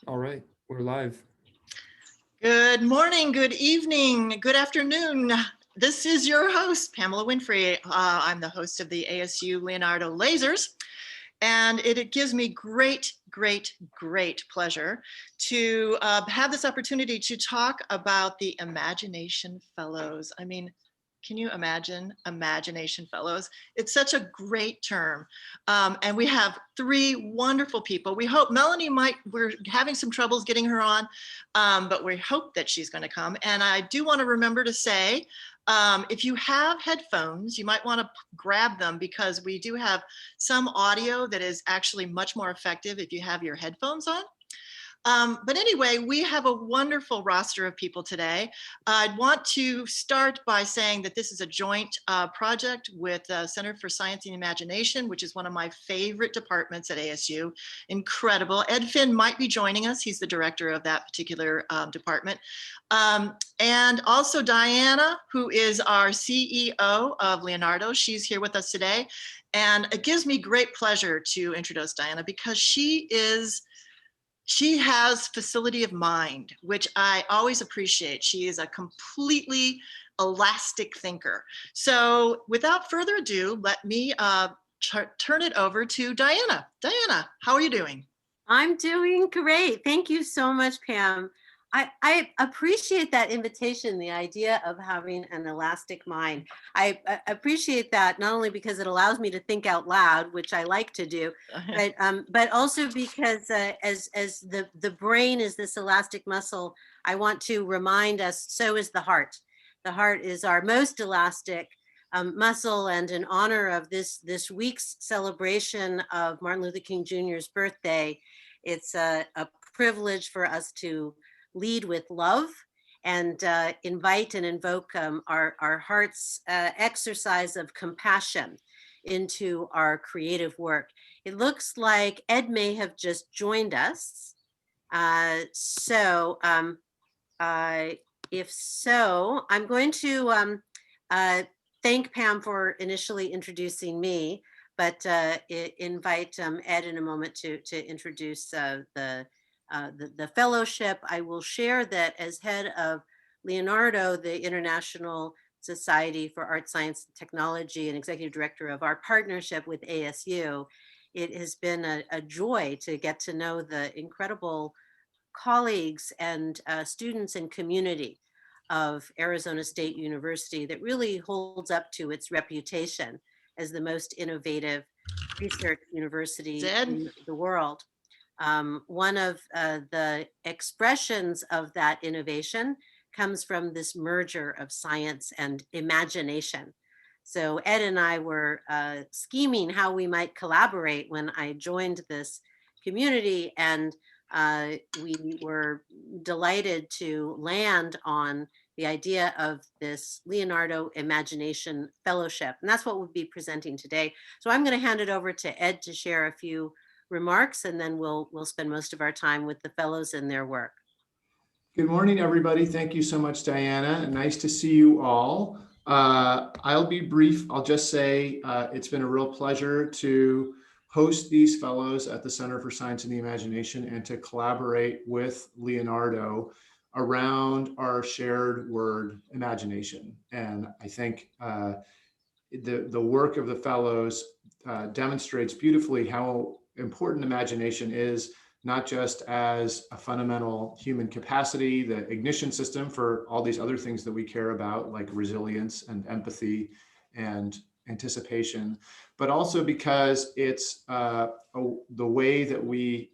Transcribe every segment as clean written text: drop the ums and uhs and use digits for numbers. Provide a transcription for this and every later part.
All right, we're live. Good morning, good evening, good afternoon. This is your host, Pamela Winfrey. I'm the host of the ASU-Leonardo Lasers, and it gives me great pleasure to have this opportunity to talk about the Imagination Fellows. I mean, can you imagine Imagination Fellows? It's such a great term. And we have three wonderful people. We hope Melanie we're having some troubles getting her on, but we hope that she's going to come. And I do want to remember to say, if you have headphones, you might want to grab them because we do have some audio that is actually much more effective if you have your headphones on. But anyway, we have a wonderful roster of people today. I'd want to start by saying that this is a joint project with Center for Science and Imagination, which is one of my favorite departments at ASU. Incredible. Ed Finn might be joining us. He's the director of that particular department. And also Diana, who is our CEO of Leonardo. She's here with us today. And it gives me great pleasure to introduce Diana because she has facility of mind, which I always appreciate. She is a completely elastic thinker. So without further ado, let me turn it over to Diana. Diana, how are you doing? I'm doing great. Thank you so much, Pam. I appreciate that invitation, the idea of having an elastic mind. I appreciate that not only because it allows me to think out loud, which I like to do, but also because as the brain is this elastic muscle, I want to remind us, so is the heart. The heart is our most elastic muscle, and in honor of this week's celebration of Martin Luther King Jr.'s birthday, it's a privilege for us to lead with love and invite and invoke our heart's exercise of compassion into our creative work. It looks like Ed may have just joined us. If so, I'm going to thank Pam for initially introducing me, but invite Ed in a moment to introduce the fellowship. I will share that as head of Leonardo, the International Society for Art, Science, and Technology, and executive director of our partnership with ASU, it has been a joy to get to know the incredible colleagues and students and community of Arizona State University that really holds up to its reputation as the most innovative research university in the world. One of the expressions of that innovation comes from this merger of science and imagination. So Ed and I were scheming how we might collaborate when I joined this community, and we were delighted to land on the idea of this Leonardo Imagination Fellowship. And that's what we'll be presenting today. So I'm going to hand it over to Ed to share a few remarks, and then we'll spend most of our time with the fellows and their work. Good morning, everybody. Thank you so much, Diana. Nice to see you all. I'll be brief. I'll just say it's been a real pleasure to host these fellows at the Center for Science and the Imagination and to collaborate with Leonardo around our shared word, imagination. And I think the work of the fellows demonstrates beautifully how important imagination is, not just as a fundamental human capacity, the ignition system for all these other things that we care about, like resilience and empathy and anticipation, but also because it's the way that we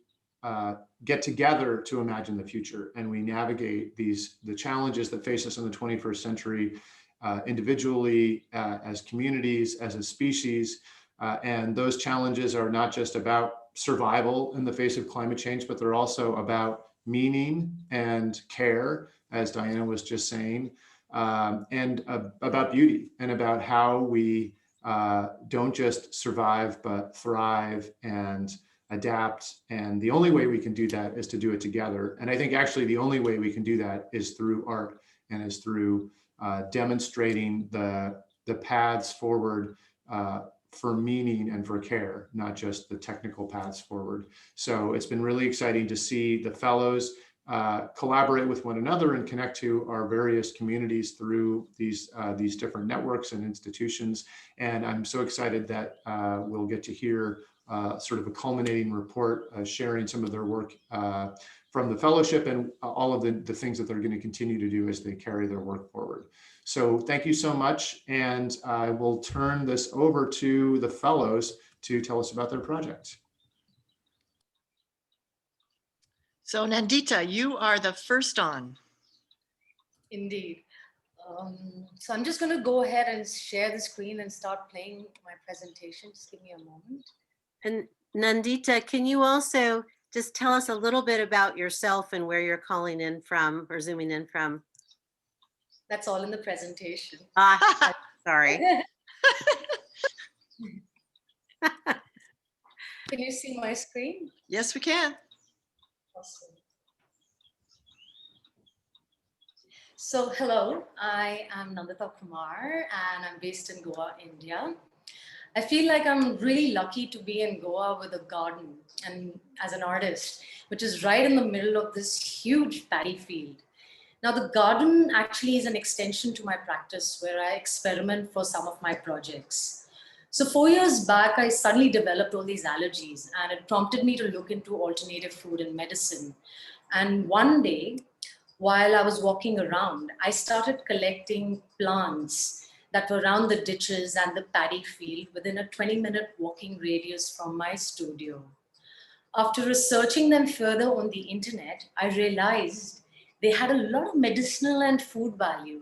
get together to imagine the future, and we navigate the challenges that face us in the 21st century individually, as communities, as a species. And those challenges are not just about survival in the face of climate change, but they're also about meaning and care, as Diana was just saying, and about beauty and about how we don't just survive, but thrive and adapt. And the only way we can do that is to do it together. And I think actually the only way we can do that is through art and is through demonstrating the paths forward for meaning and for care, not just the technical paths forward. So it's been really exciting to see the fellows collaborate with one another and connect to our various communities through these different networks and institutions. And I'm so excited that we'll get to hear sort of a culminating report sharing some of their work from the fellowship and all of the things that they're going to continue to do as they carry their work forward. So thank you so much. And I will turn this over to the fellows to tell us about their project. So Nandita, you are the first on. Indeed. So I'm just going to go ahead and share the screen and start playing my presentation. Just give me a moment. And Nandita, can you also just tell us a little bit about yourself and where you're calling in from or zooming in from? That's all in the presentation. Sorry. Can you see my screen? Yes, we can. Awesome. So hello, I am Nandita Kumar and I'm based in Goa, India. I feel like I'm really lucky to be in Goa with a garden and as an artist, which is right in the middle of this huge paddy field. Now the garden actually is an extension to my practice where I experiment for some of my projects. So 4 years back, I suddenly developed all these allergies and it prompted me to look into alternative food and medicine. And one day, while I was walking around, I started collecting plants that were around the ditches and the paddy field within a 20-minute walking radius from my studio. After researching them further on the internet, I realized they had a lot of medicinal and food value.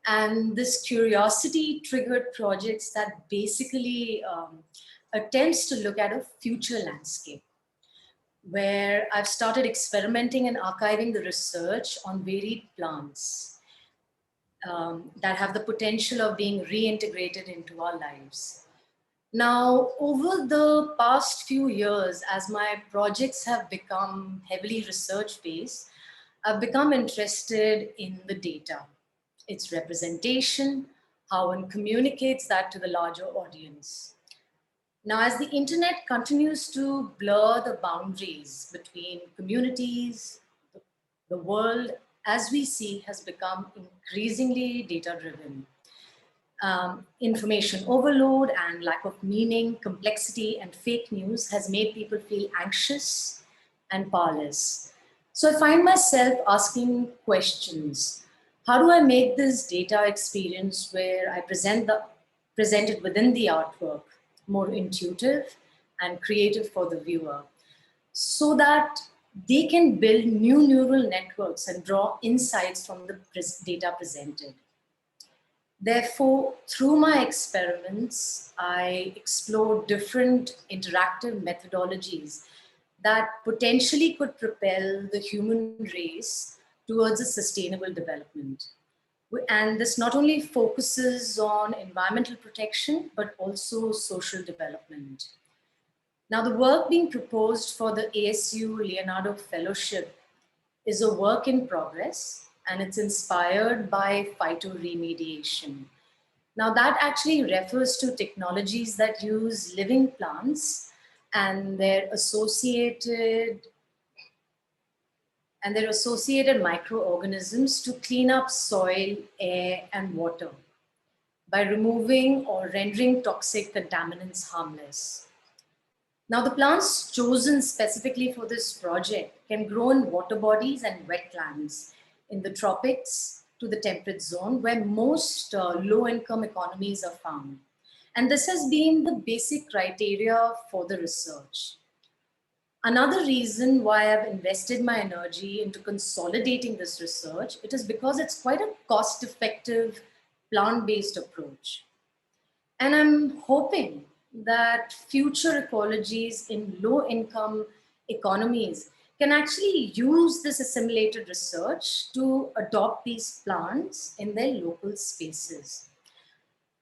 And this curiosity triggered projects that basically attempts to look at a future landscape, where I've started experimenting and archiving the research on varied plants that have the potential of being reintegrated into our lives. Now, over the past few years, as my projects have become heavily research-based, I've become interested in the data, its representation, how one communicates that to the larger audience. Now, as the internet continues to blur the boundaries between communities, the world, as we see, has become increasingly data-driven. Information overload and lack of meaning, complexity, and fake news has made people feel anxious and powerless. So I find myself asking questions. How do I make this data experience where I present it within the artwork more intuitive and creative for the viewer so that they can build new neural networks and draw insights from the data presented? Therefore, through my experiments, I explore different interactive methodologies that potentially could propel the human race towards a sustainable development. And this not only focuses on environmental protection, but also social development. Now, the work being proposed for the ASU-Leonardo Fellowship is a work in progress, and it's inspired by phytoremediation. Now, that actually refers to technologies that use living plants and their associated microorganisms to clean up soil, air, and water by removing or rendering toxic contaminants harmless. Now, the plants chosen specifically for this project can grow in water bodies and wetlands in the tropics to the temperate zone where most low-income economies are found. And this has been the basic criteria for the research. Another reason why I've invested my energy into consolidating this research, it is because it's quite a cost-effective plant-based approach. And I'm hoping that future ecologies in low-income economies can actually use this assimilated research to adopt these plants in their local spaces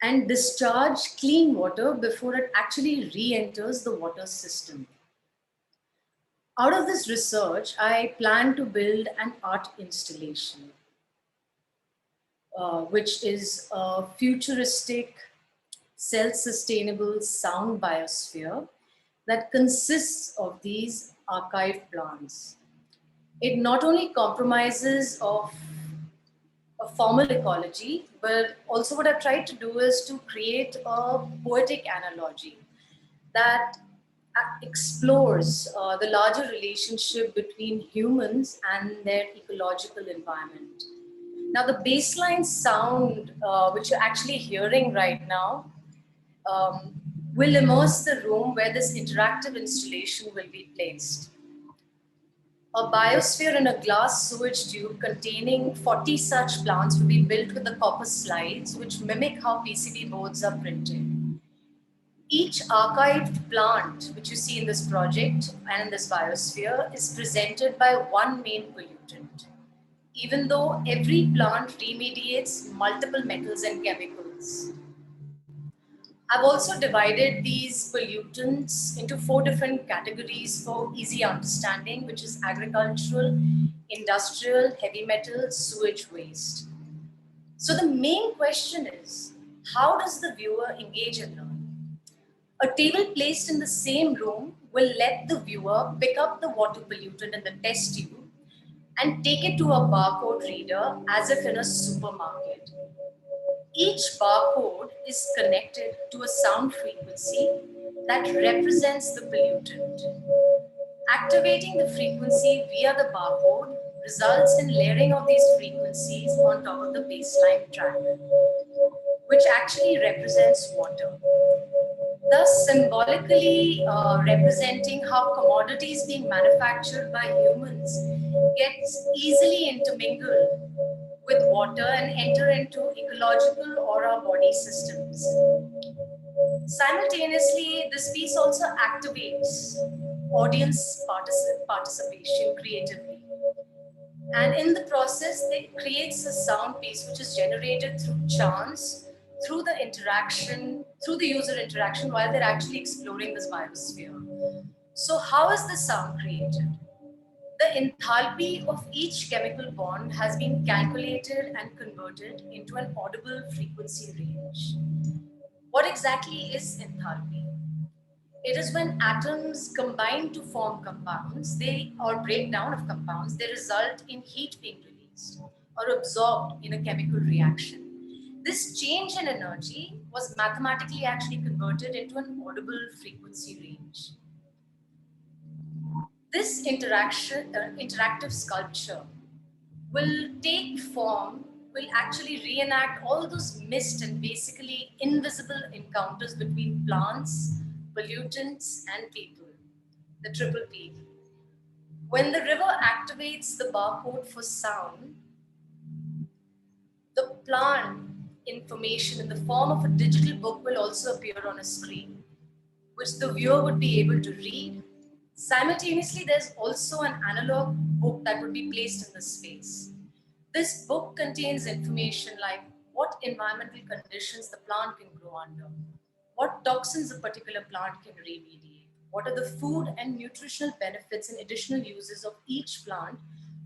and discharge clean water before it actually re-enters the water system. Out of this research, I plan to build an art installation, which is a futuristic self-sustainable sound biosphere that consists of these archived plants. It not only compromises of a formal ecology, but also what I've tried to do is to create a poetic analogy that explores the larger relationship between humans and their ecological environment. Now, the baseline sound, which you're actually hearing right now, um, will immerse the room where this interactive installation will be placed. A biosphere in a glass sewage tube containing 40 such plants will be built with the copper slides, which mimic how PCB boards are printed. Each archived plant, which you see in this project and in this biosphere, is presented by one main pollutant, even though every plant remediates multiple metals and chemicals. I've also divided these pollutants into 4 different categories for easy understanding, which is agricultural, industrial, heavy metals, sewage waste. So the main question is, how does the viewer engage and learn? A table placed in the same room will let the viewer pick up the water pollutant in the test tube and take it to a barcode reader as if in a supermarket. Each barcode is connected to a sound frequency that represents the pollutant. Activating the frequency via the barcode results in layering of these frequencies on top of the baseline track, which actually represents water, thus symbolically representing how commodities being manufactured by humans gets easily intermingled with water and enter into ecological or our body systems. Simultaneously, this piece also activates audience participation creatively. And in the process, it creates a sound piece which is generated through chance, through the interaction, through the user interaction while they're actually exploring this biosphere. So how is the sound created? The enthalpy of each chemical bond has been calculated and converted into an audible frequency range. What exactly is enthalpy? It is when atoms combine to form compounds, or break down of compounds, they result in heat being released or absorbed in a chemical reaction. This change in energy was mathematically actually converted into an audible frequency range. This interactive sculpture will take form, will actually reenact all those missed and basically invisible encounters between plants, pollutants, and people, the triple P. When the river activates the barcode for sound, the plant information in the form of a digital book will also appear on a screen, which the viewer would be able to read. Simultaneously, there's also an analog book that would be placed in the space. This book contains information like what environmental conditions the plant can grow under, what toxins a particular plant can remediate, what are the food and nutritional benefits and additional uses of each plant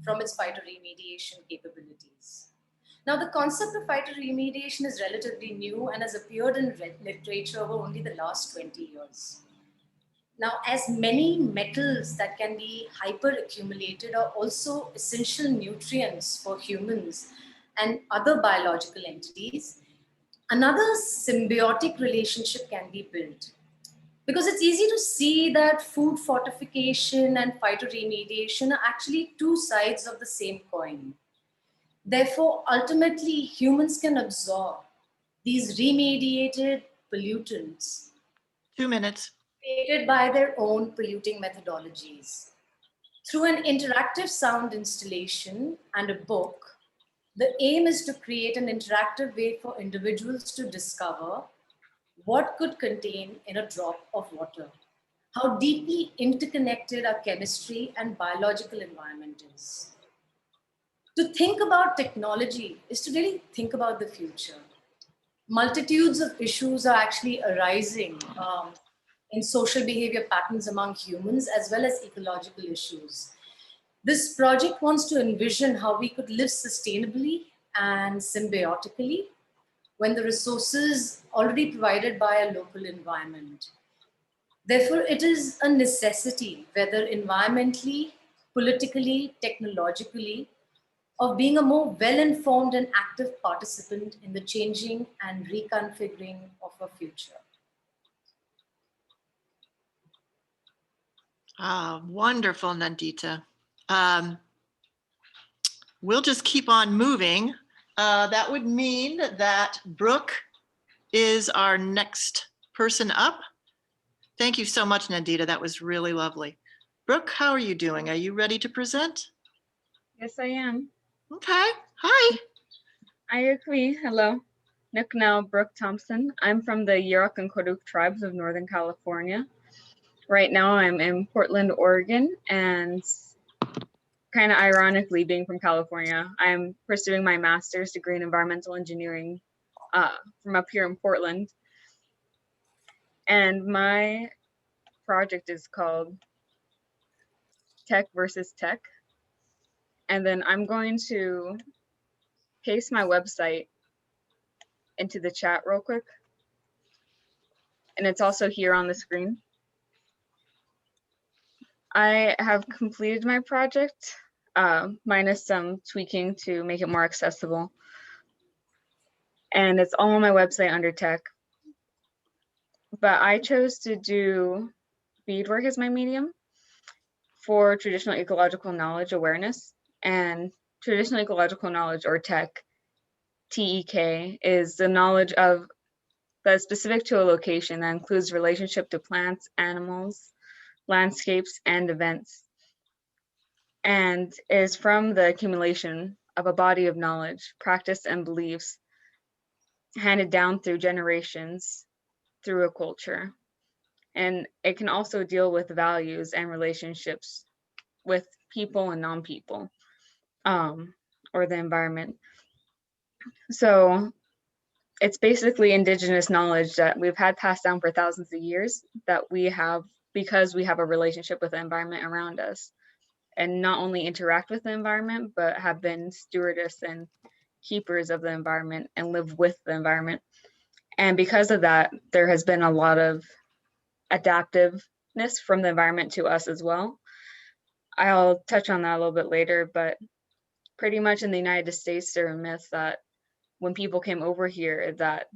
from its phytoremediation capabilities. Now, the concept of phytoremediation is relatively new and has appeared in literature over only the last 20 years. Now, as many metals that can be hyper-accumulated are also essential nutrients for humans and other biological entities, another symbiotic relationship can be built. Because it's easy to see that food fortification and phytoremediation are actually two sides of the same coin. Therefore, ultimately, humans can absorb these remediated pollutants 2 minutes. created by their own polluting methodologies. Through an interactive sound installation and a book, the aim is to create an interactive way for individuals to discover what could contain in a drop of water, how deeply interconnected our chemistry and biological environment is. To think about technology is to really think about the future. Multitudes of issues are actually arising in social behavior patterns among humans as well as ecological issues. This project wants to envision how we could live sustainably and symbiotically when the resources already provided by a local environment. Therefore, it is a necessity, whether environmentally, politically, technologically, of being a more well-informed and active participant in the changing and reconfiguring of our future. Ah, wonderful, Nandita. We'll just keep on moving. That would mean that Brooke is our next person up. Thank you so much, Nandita. That was really lovely. Brooke, how are you doing? Are you ready to present? Yes, I am. Okay. Hi. Ayakwi, hello. Nuknao Brooke Thompson. I'm from the Yurok and Koduk tribes of Northern California. Right now I'm in Portland, Oregon, and kind of ironically being from California, I'm pursuing my master's degree in environmental engineering from up here in Portland. And my project is called Tech versus Tech. And then I'm going to paste my website into the chat real quick. And it's also here on the screen. I have completed my project, minus some tweaking to make it more accessible. And it's all on my website under tech. But I chose to do beadwork as my medium for traditional ecological knowledge awareness. And traditional ecological knowledge, or tech, TEK, is the knowledge of that's specific to a location that includes relationship to plants, animals, landscapes, and events, and is from the accumulation of a body of knowledge, practice, and beliefs handed down through generations through a culture. And it can also deal with values and relationships with people and non-people, or the environment. So it's basically indigenous knowledge that we've had passed down for thousands of years that we have because we have a relationship with the environment around us, and not only interact with the environment, but have been stewardess and keepers of the environment and live with the environment. And because of that, there has been a lot of adaptiveness from the environment to us as well. I'll touch on that a little bit later, but pretty much in the United States, there are myths that when people came over here, that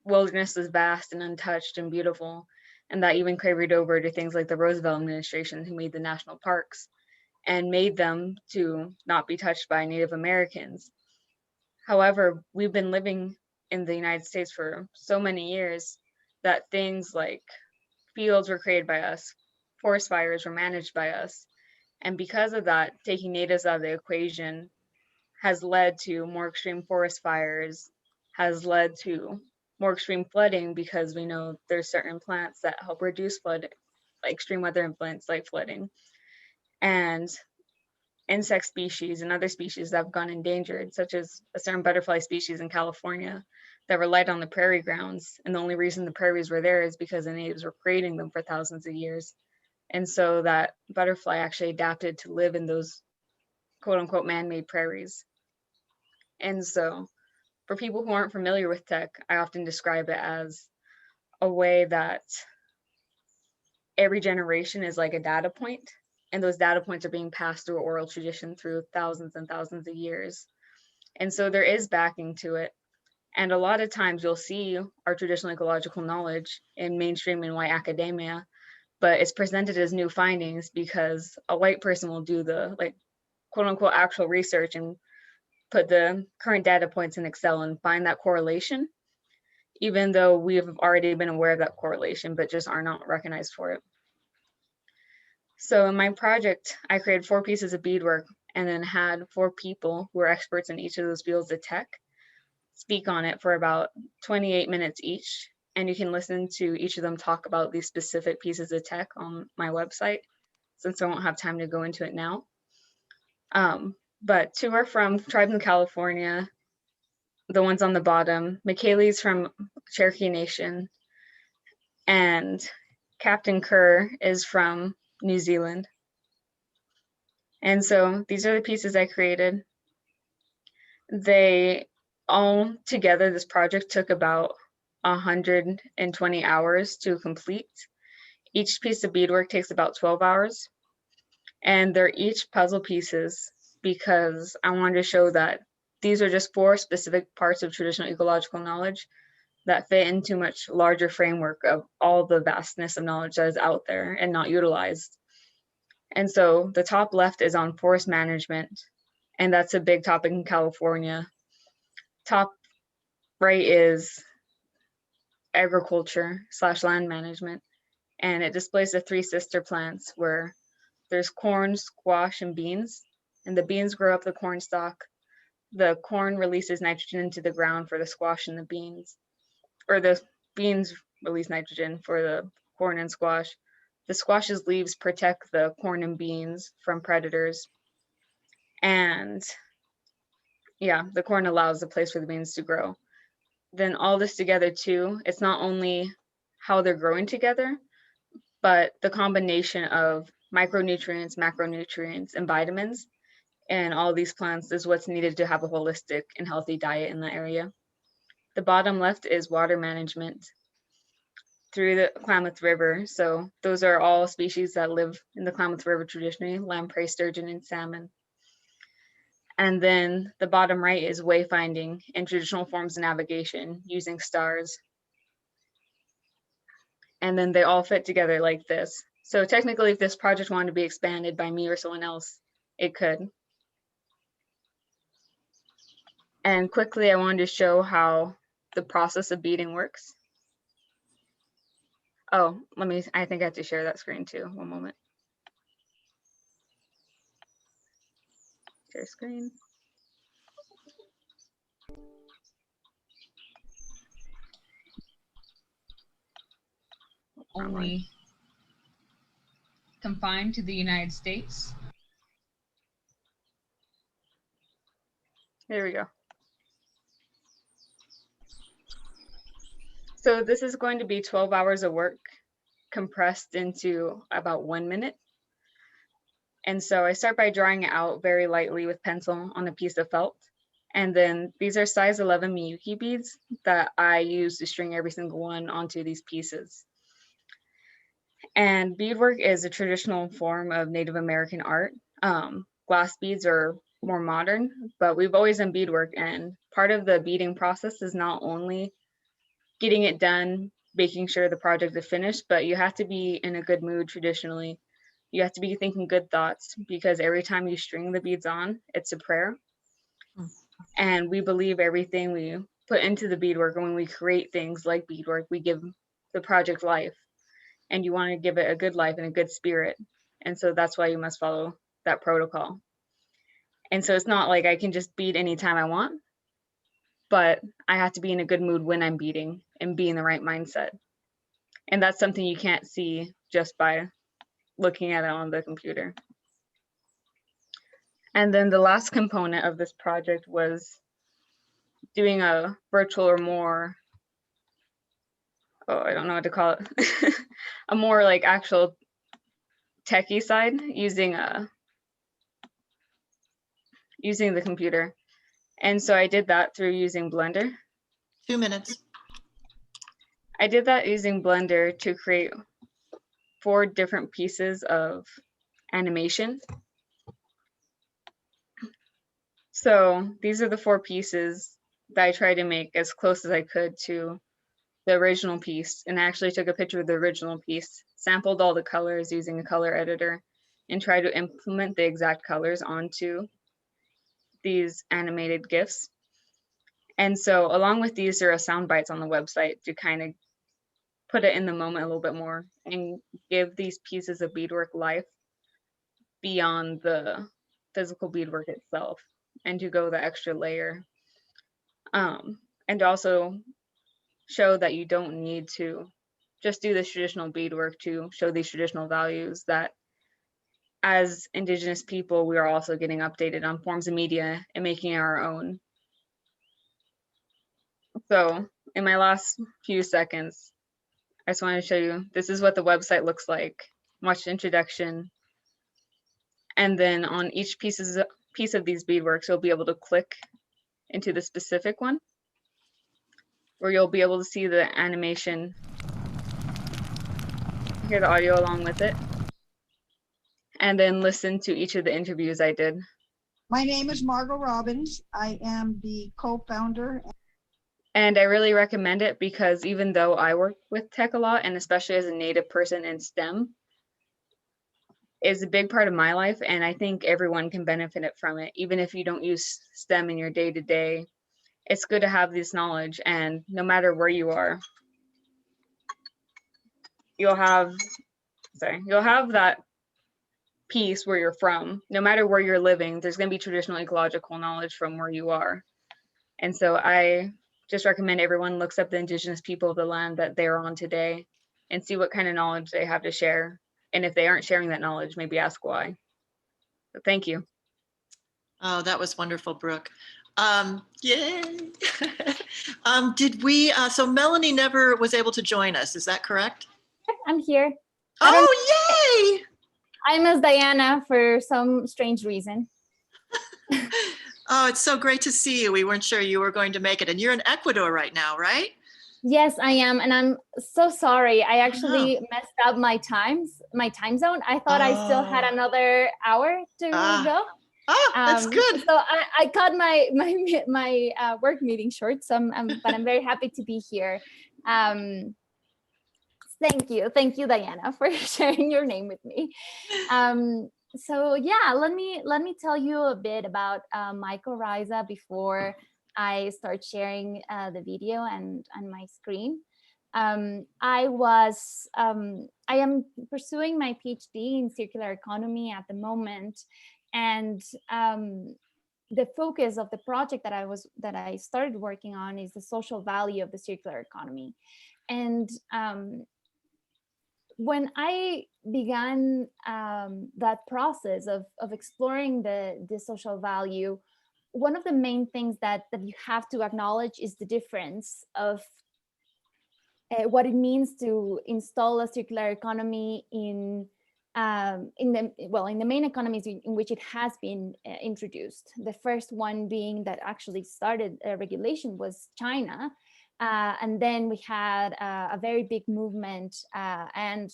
wilderness was vast and untouched and beautiful, and that even carried over to things like the Roosevelt administration, who made the national parks and made them to not be touched by Native Americans. However, we've been living in the United States for so many years that things like fields were created by us, forest fires were managed by us. And because of that, taking natives out of the equation has led to more extreme forest fires, has led to more extreme flooding, because we know there's certain plants that help reduce flood, like extreme weather events like flooding. And insect species and other species that have gone endangered, such as a certain butterfly species in California that relied on the prairie grounds. And the only reason the prairies were there is because the natives were creating them for thousands of years. And so that butterfly actually adapted to live in those quote unquote man-made prairies. And so for people who aren't familiar with tech, I often describe it as a way that every generation is like a data point, and those data points are being passed through oral tradition through thousands and thousands of years. And so there is backing to it. And a lot of times you'll see our traditional ecological knowledge in mainstream and white academia, but it's presented as new findings because a white person will do the like quote unquote actual research and put the current data points in Excel and find that correlation, even though we've already been aware of that correlation, but just are not recognized for it. So in my project, I created 4 pieces of beadwork and then had 4 people who are experts in each of those fields of tech speak on it for about 28 minutes each. And you can listen to each of them talk about these specific pieces of tech on my website, since I won't have time to go into it now. But 2 are from tribes in California, the ones on the bottom. McKaylee's from Cherokee Nation, and Captain Kerr is from New Zealand. And so these are the pieces I created. They all together, this project took about 120 hours to complete. Each piece of beadwork takes about 12 hours. And they're each puzzle pieces because I wanted to show that these are just 4 specific parts of traditional ecological knowledge that fit into a much larger framework of all the vastness of knowledge that is out there and not utilized. And so the top left is on forest management, and that's a big topic in California. Top right is agriculture / land management, and it displays the 3 sister plants where there's corn, squash, and beans, and the beans grow up the corn stalk. The corn releases nitrogen into the ground for the squash and the beans, or the beans release nitrogen for the corn and squash. The squash's leaves protect the corn and beans from predators. And yeah, the corn allows the place for the beans to grow. Then all this together too, it's not only how they're growing together, but the combination of micronutrients, macronutrients, and vitamins and all these plants is what's needed to have a holistic and healthy diet in the area. The bottom left is water management through the Klamath River. So those are all species that live in the Klamath River traditionally: lamprey, sturgeon, and salmon. And then the bottom right is wayfinding and traditional forms of navigation using stars. And then they all fit together like this. So technically, if this project wanted to be expanded by me or someone else, it could. And quickly, I wanted to show how the process of beading works. Oh, I think I have to share that screen too. One moment. Share screen. Only confined to the United States. There we go. So this is going to be 12 hours of work compressed into about 1 minute. And so I start by drawing it out very lightly with pencil on a piece of felt. And then these are size 11 Miyuki beads that I use to string every single one onto these pieces. And beadwork is a traditional form of Native American art. Glass beads are more modern, but we've always done beadwork. And part of the beading process is not only getting it done, making sure the project is finished, but you have to be in a good mood traditionally. You have to be thinking good thoughts, because every time you string the beads on, it's a prayer. And we believe everything we put into the beadwork, and when we create things like beadwork, we give the project life. And you want to give it a good life and a good spirit. And so that's why you must follow that protocol. And so it's not like I can just bead anytime I want, but I have to be in a good mood when I'm beading and be in the right mindset. And that's something you can't see just by looking at it on the computer. And then the last component of this project was doing a virtual or more, I don't know what to call it, a more like actual techie side using the computer. And so I did that through using Blender. 2 minutes. I did that using Blender to create 4 different pieces of animation. So these are the 4 pieces that I tried to make as close as I could to the original piece. And I actually took a picture of the original piece, sampled all the colors using a color editor, and tried to implement the exact colors onto these animated GIFs. And so along with these, there are sound bites on the website to kind of put it in the moment a little bit more and give these pieces of beadwork life beyond the physical beadwork itself, and to go the extra layer. And also show that you don't need to just do this traditional beadwork to show these traditional values, that as Indigenous people, we are also getting updated on forms of media and making our own. So in my last few seconds, I just want to show you, this is what the website looks like. Watch the introduction. And then on each piece of these beadworks, you'll be able to click into the specific one, where you'll be able to see the animation, hear the audio along with it, and then listen to each of the interviews I did. My name is Margo Robbins. I am the co-founder. And I really recommend it because even though I work with tech a lot, and especially as a native person in STEM, is a big part of my life, and I think everyone can benefit from it. Even if you don't use STEM in your day-to-day, it's good to have this knowledge, and no matter where you are, you'll have that piece where you're from. No matter where you're living, there's going to be traditional ecological knowledge from where you are. And so I just recommend everyone looks up the indigenous people of the land that they're on today and see what kind of knowledge they have to share. And if they aren't sharing that knowledge, maybe ask why. So thank you. Oh, that was wonderful, Brooke. Yay. Did we, so Melanie never was able to join us, is that correct? I'm here. Oh, yay! I miss Diana for some strange reason. Oh, it's so great to see you. We weren't sure you were going to make it. And you're in Ecuador right now, right? Yes, I am. And I'm so sorry. I actually messed up my time zone. I thought I still had another hour to go. Oh, that's good. So I cut my work meeting short. So but I'm very happy to be here. Thank you, Diana, for sharing your name with me. So yeah, let me tell you a bit about mycorrhiza before I start sharing the video and my screen. I am pursuing my PhD in circular economy at the moment, and the focus of the project that I started working on is the social value of the circular economy. And when I began that process of exploring the social value, one of the main things that you have to acknowledge is the difference of what it means to install a circular economy in the main economies in which it has been introduced. The first one being that actually started regulation was China. And then we had a very big movement and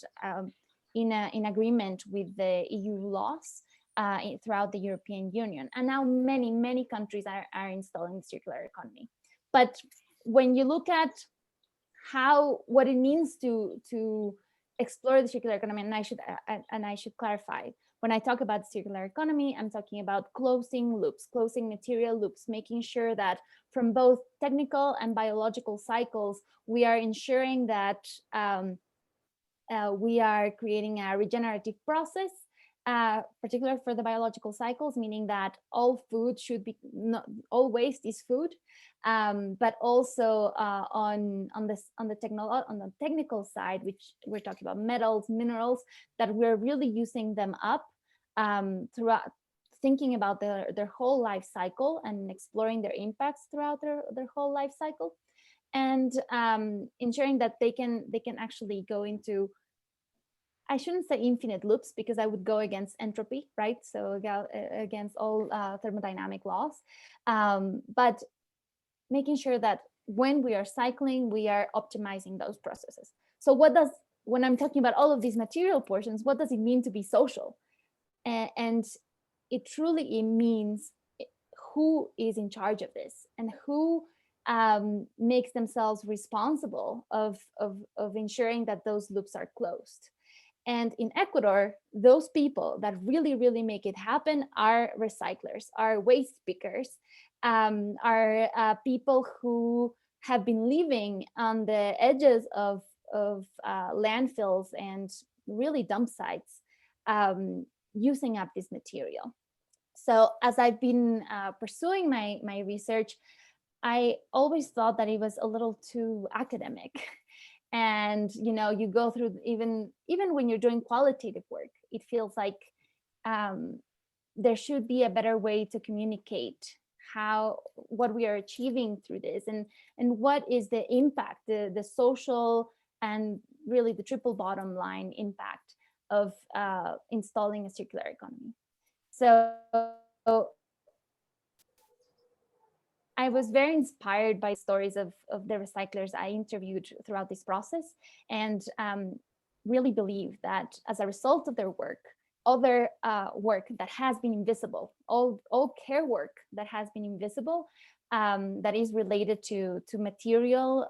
in agreement with the EU laws throughout the European Union. And now many countries are installing the circular economy. But when you look at what it means to explore the circular economy, and I should clarify, when I talk about circular economy, I'm talking about closing material loops, making sure that from both technical and biological cycles, we are ensuring that we are creating a regenerative process, particularly for the biological cycles, meaning that all food should be, all waste is food, but also on the technical side, which we're talking about metals, minerals, that we're really using them up throughout, thinking about their whole life cycle and exploring their impacts throughout their whole life cycle, and ensuring that they can actually go into, I shouldn't say infinite loops because I would go against entropy, right? So against all thermodynamic laws, but making sure that when we are cycling, we are optimizing those processes. So when I'm talking about all of these material portions, what does it mean to be social? And it truly means who is in charge of this and who makes themselves responsible of ensuring that those loops are closed. And in Ecuador, those people that really make it happen are recyclers, are waste pickers, are people who have been living on the edges of landfills and really dump sites, using up this material. So as I've been pursuing my research, I always thought that it was a little too academic. And you go through, even when you're doing qualitative work, it feels like there should be a better way to communicate what we are achieving through this, and what is the impact, the social and really the triple bottom line impact of installing a circular economy. So I was very inspired by stories of the recyclers I interviewed throughout this process, and really believe that as a result of their work, other work that has been invisible, all care work that has been invisible, that is related to material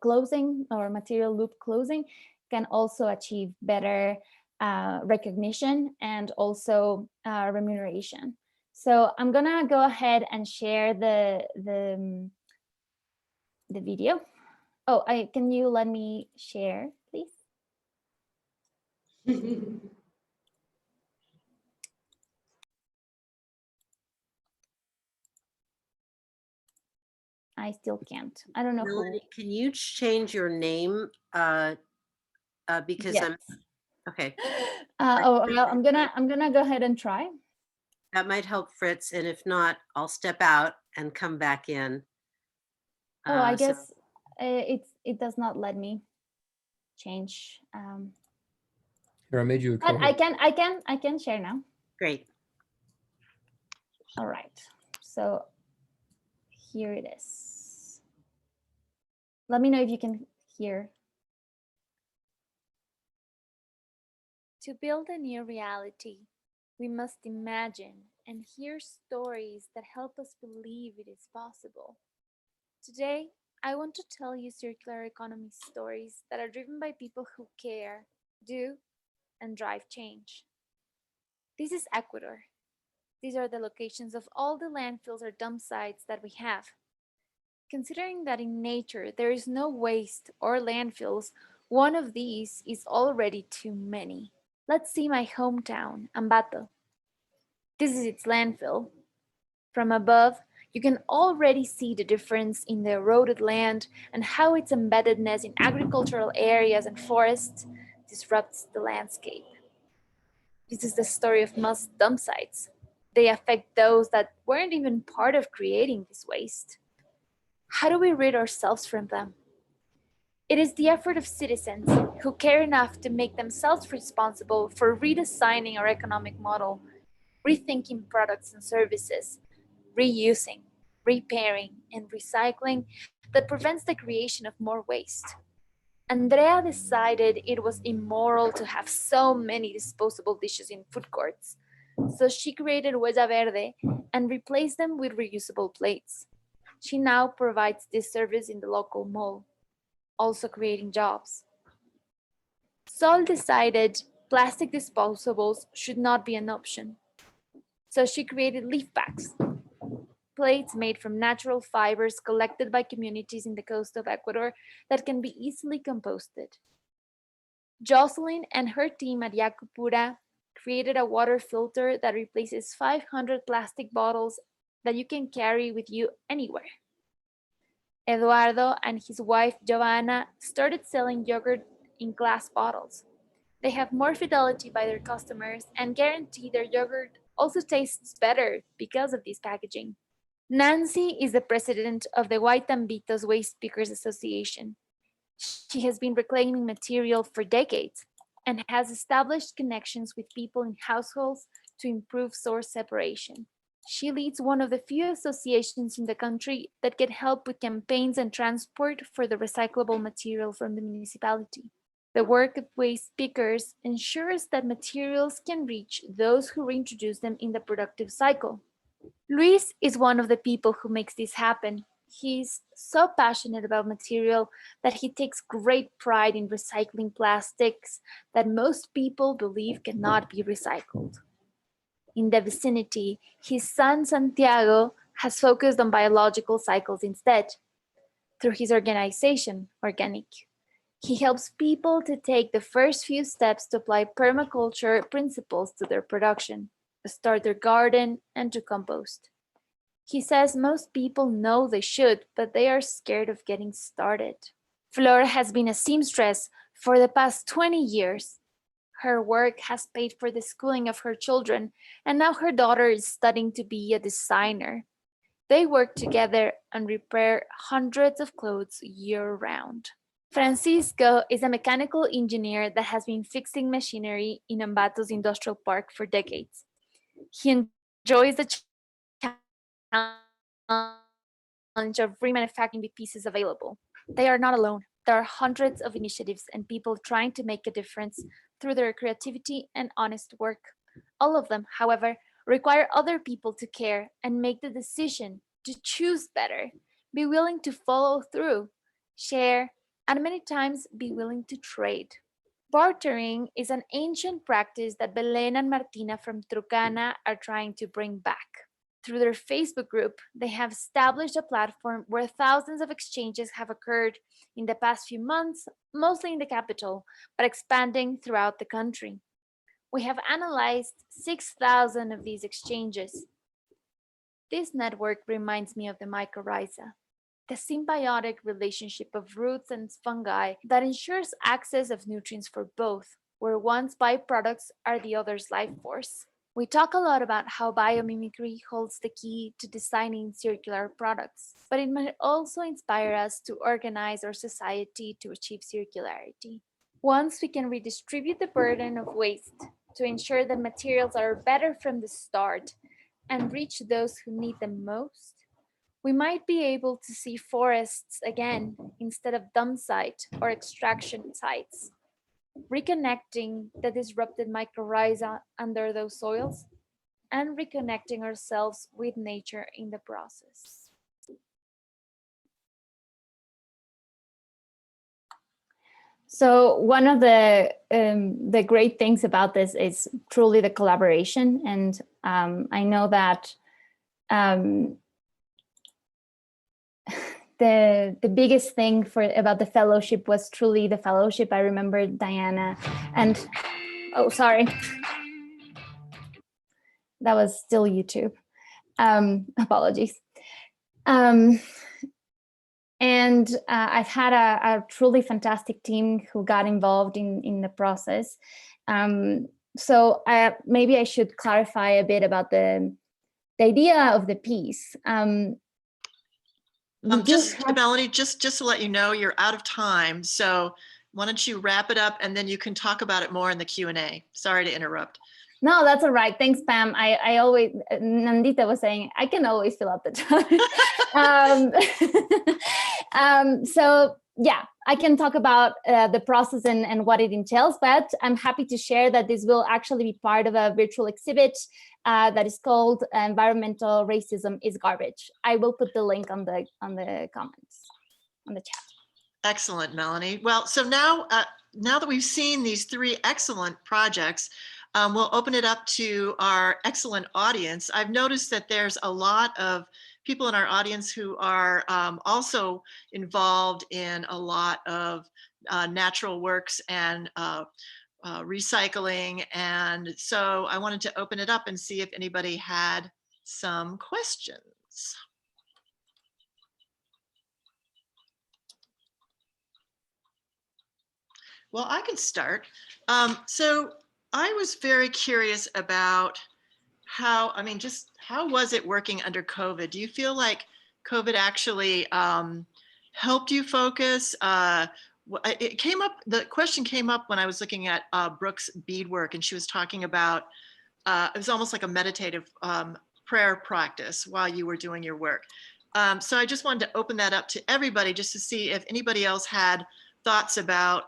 closing or material loop closing, can also achieve better recognition and also remuneration. So I'm gonna go ahead and share the video. Oh, can you let me share, please? I still can't. I don't know who. Melanie, can you change your name? Because Yes. I'm okay. Well, I'm gonna go ahead and try. That might help Fritz, and if not, I'll step out and come back in. Oh, I So- guess it does not let me change. Here, I made you a But co-host. I can share now. Great. All right. So here it is. Let me know if you can hear. To build a new reality, we must imagine and hear stories that help us believe it is possible. Today, I want to tell you circular economy stories that are driven by people who care, do, and drive change. This is Ecuador. These are the locations of all the landfills or dump sites that we have. Considering that in nature there is no waste or landfills, one of these is already too many. Let's see my hometown, Ambato. This is its landfill. From above, you can already see the difference in the eroded land and how its embeddedness in agricultural areas and forests disrupts the landscape. This is the story of most dump sites. They affect those that weren't even part of creating this waste. How do we rid ourselves from them? It is the effort of citizens who care enough to make themselves responsible for redesigning our economic model, rethinking products and services, reusing, repairing, and recycling that prevents the creation of more waste. Andrea decided it was immoral to have so many disposable dishes in food courts, so she created Huella Verde and replaced them with reusable plates. She now provides this service in the local mall, also creating jobs. Sol decided plastic disposables should not be an option, so she created leaf packs, plates made from natural fibers collected by communities in the coast of Ecuador that can be easily composted. Jocelyn and her team at Yacupura created a water filter that replaces 500 plastic bottles that you can carry with you anywhere. Eduardo and his wife Giovanna started selling yogurt in glass bottles. They have more fidelity by their customers and guarantee their yogurt also tastes better because of this packaging. Nancy is the president of the Guaytambitos Waste Pickers Association. She has been reclaiming material for decades and has established connections with people in households to improve source separation. She leads one of the few associations in the country that can help with campaigns and transport for the recyclable material from the municipality. The work of waste pickers ensures that materials can reach those who reintroduce them in the productive cycle. Luis is one of the people who makes this happen. He's so passionate about material that he takes great pride in recycling plastics that most people believe cannot be recycled. In the vicinity, his son Santiago has focused on biological cycles instead. Through his organization, Organic, he helps people to take the first few steps to apply permaculture principles to their production, to start their garden, and to compost. He says most people know they should, but they are scared of getting started. Flora has been a seamstress for the past 20 years. Her work has paid for the schooling of her children, and now her daughter is studying to be a designer. They work together and repair hundreds of clothes year-round. Francisco is a mechanical engineer that has been fixing machinery in Ambato's industrial park for decades. He enjoys the challenge of remanufacturing the pieces available. They are not alone. There are hundreds of initiatives and people trying to make a difference through their creativity and honest work. All of them, however, require other people to care and make the decision to choose better, be willing to follow through, share, and many times be willing to trade. Bartering is an ancient practice that Belen and Martina from Trucana are trying to bring back. Through their Facebook group, they have established a platform where thousands of exchanges have occurred in the past few months, mostly in the capital, but expanding throughout the country. We have analyzed 6,000 of these exchanges. This network reminds me of the mycorrhiza, the symbiotic relationship of roots and fungi that ensures access of nutrients for both, where one's byproducts are the other's life force. We talk a lot about how biomimicry holds the key to designing circular products, but it might also inspire us to organize our society to achieve circularity. Once we can redistribute the burden of waste to ensure that materials are better from the start and reach those who need them most, we might be able to see forests again instead of dump site or extraction sites, reconnecting the disrupted mycorrhiza under those soils and reconnecting ourselves with nature in the process. So one of the great things about this is truly the collaboration, and I know that the biggest thing about the fellowship was truly the fellowship. I remember Diana and oh, sorry, that was still YouTube. Apologies. And I've had a truly fantastic team who got involved in the process. So maybe I should clarify a bit about the idea of the piece. Melanie, just to let you know, you're out of time. So why don't you wrap it up and then you can talk about it more in the Q&A. Sorry to interrupt. No, that's all right. Thanks, Pam. I always, Nandita was saying, I can always fill up the time. So yeah, I can talk about the process and what it entails, but I'm happy to share that this will actually be part of a virtual exhibit that is called Environmental Racism is Garbage. I will put the link on the comments, on the chat. Excellent, Melanie. Well, so now that we've seen these three excellent projects, we'll open it up to our excellent audience. I've noticed that there's a lot of people in our audience who are also involved in a lot of natural works and recycling. And so I wanted to open it up and see if anybody had some questions. Well, I can start. So I was very curious about how was it working under COVID? Do you feel like COVID actually helped you focus? The question came up when I was looking at Brooke's beadwork, and she was talking about, it was almost like a meditative prayer practice while you were doing your work. So I just wanted to open that up to everybody just to see if anybody else had thoughts about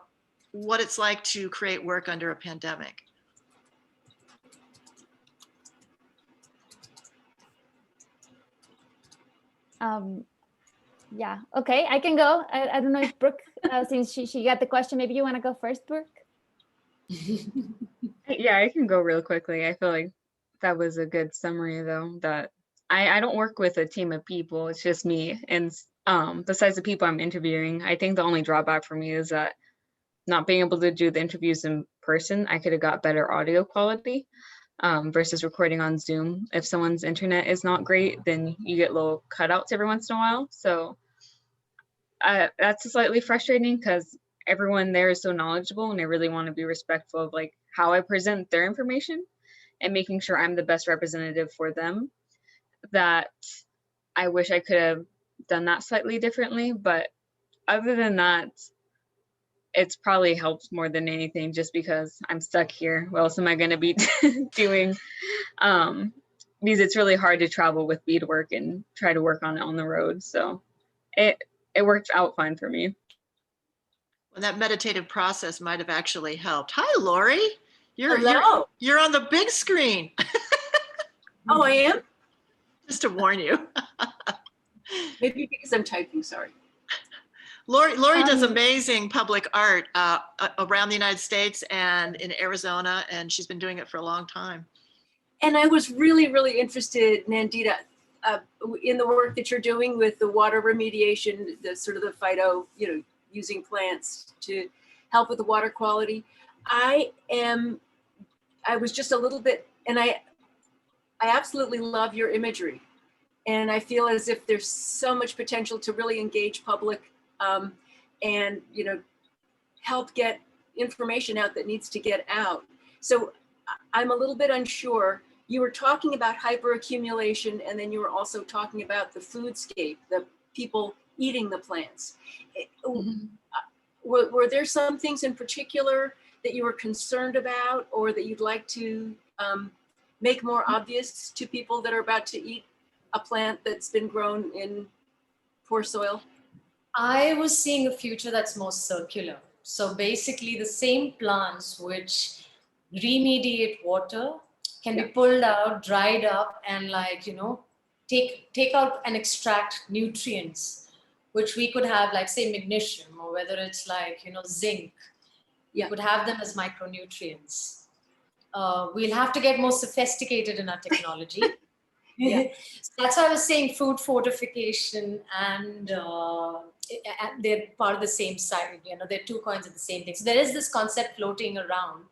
what it's like to create work under a pandemic. Yeah, okay, I can go. I don't know if Brooke, since she got the question, maybe you want to go first, Brooke? Yeah, I can go real quickly. I feel like that was a good summary, though, that I don't work with a team of people. It's just me. And besides the people I'm interviewing, I think the only drawback for me is that not being able to do the interviews in person, I could have got better audio quality versus recording on Zoom. If someone's internet is not great, then you get little cutouts every once in a while. So that's slightly frustrating because everyone there is so knowledgeable and I really want to be respectful of like how I present their information and making sure I'm the best representative for them. That I wish I could have done that slightly differently, but other than that, it's probably helped more than anything just because I'm stuck here. What else am I going to be doing? because it's really hard to travel with beadwork and try to work on it on the road. So it worked out fine for me. Well, that meditative process might have actually helped. Hi, Lori. Hello. You're on the big screen. Oh, I am? Just to warn you. Maybe because I'm typing, sorry. Lori does amazing public art around the United States and in Arizona, and she's been doing it for a long time. And I was really, really interested, Nandita, in the work that you're doing with the water remediation, the sort of the phyto, using plants to help with the water quality. I was just a little bit, and I absolutely love your imagery. And I feel as if there's so much potential to really engage public and, help get information out that needs to get out. So I'm a little bit unsure. You were talking about hyperaccumulation, and then you were also talking about the foodscape, the people eating the plants. Mm-hmm. Were there some things in particular that you were concerned about, or that you'd like to make more obvious to people that are about to eat a plant that's been grown in poor soil? I was seeing a future that's more circular. So basically the same plants which remediate water can be pulled out, dried up, and take out and extract nutrients, which we could have, like say magnesium, or whether it's zinc. You could have them as micronutrients. We'll have to get more sophisticated in our technology. So that's why I was saying food fortification and they're part of the same side. They're two coins of the same thing. So there is this concept floating around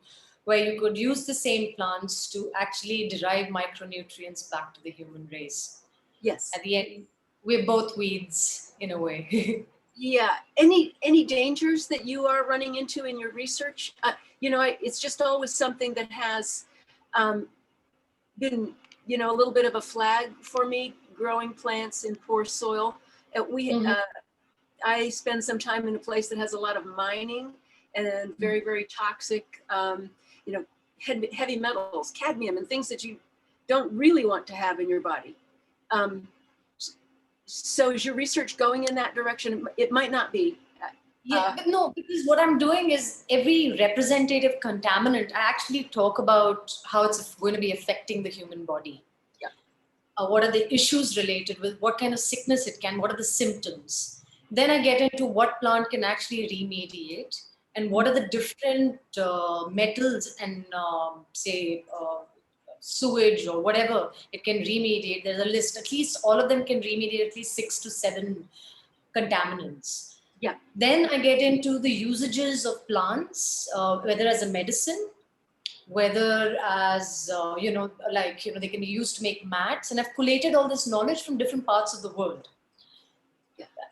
where you could use the same plants to actually derive micronutrients back to the human race. Yes. At the end, we're both weeds in a way. Yeah. Any dangers that you are running into in your research? It's just always something that has been, a little bit of a flag for me, growing plants in poor soil. I spend some time in a place that has a lot of mining and very, very toxic, heavy metals, cadmium, and things that you don't really want to have in your body. So is your research going in that direction? It might not be. But no, because what I'm doing is every representative contaminant, I actually talk about how it's going to be affecting the human body. Yeah. What are the issues related with, what kind of sickness it can, what are the symptoms? Then I get into what plant can actually remediate and what are the different metals and sewage or whatever it can remediate. There's a list, at least all of them can remediate at least 6 to 7 contaminants. Yeah. Then I get into the usages of plants, whether as a medicine, whether as, they can be used to make mats. And I've collated all this knowledge from different parts of the world